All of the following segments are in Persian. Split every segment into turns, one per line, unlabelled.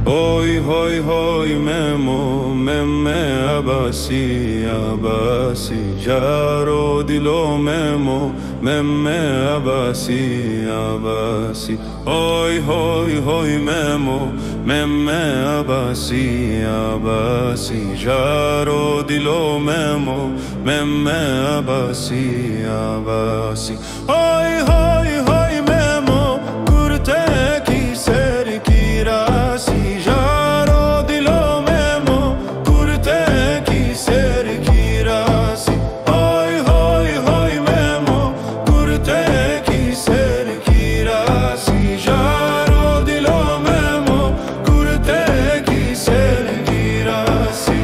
هوی هوی هوی ممو ممه عباسی عباسی جارو دلو ممو ممه عباسی عباسی هوی هوی هوی ممو ممه عباسی عباسی جارو دلو ممو ممه عباسی عباسی هوی هوی هوی ممو کرته کی سر کی راسی جارو دلو ممو کرته کی سر کی راسی هوی هوی هوی ممو کرته کی سر کی راسی جارو دلو ممو کرته کی سر کی راسی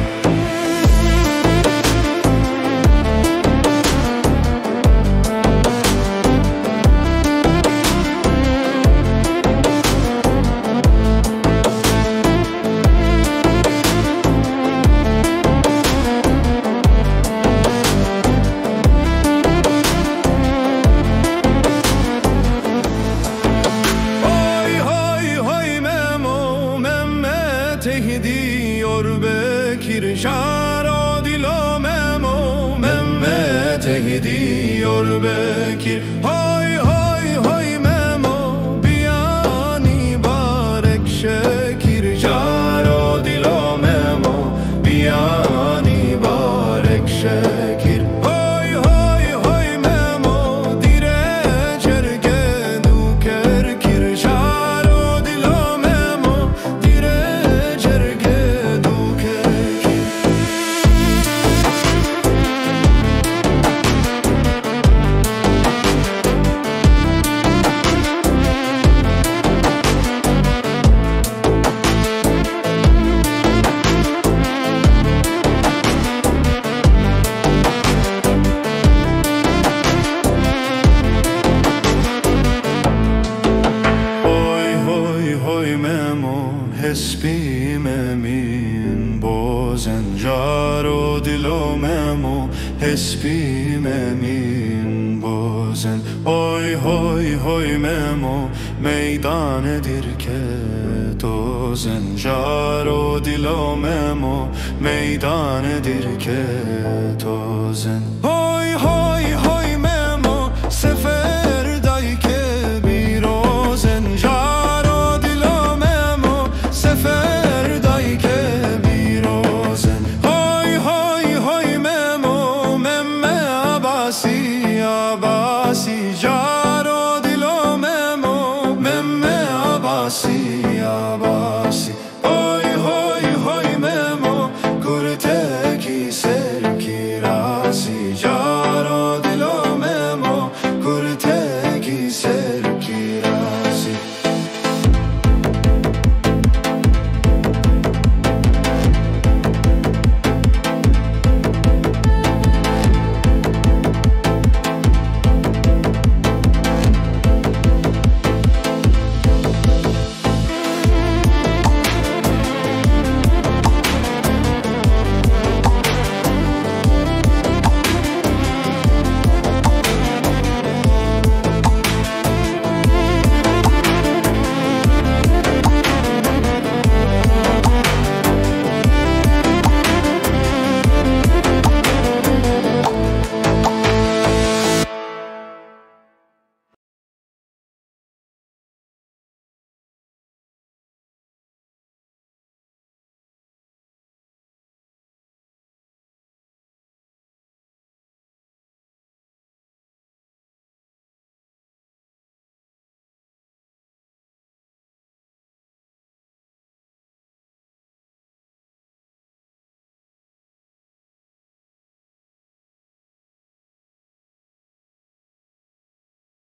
تهدی اور بکیر شارو دلو ممو ممه تهدی اور بکیر های های های ممو بیانی بارک شکیر شارو دلو ممو بیانی بارک شکیر های های های ممو دیره چرگه دو کرکیر شارو دلو ممو دیره حسبی ممین بازن جارو دلو ممو حسبی ممین بازن های های های ممو میدان درکه دوزن جارو دلو ممو میدان درکه دوزن های های های ممو سفر دای که بیروزن جارو دلو ممو سفر دای که بیروزن های های های ممو ممه عباسی عباسی جارو دلو ممو ممه عباسی عباسی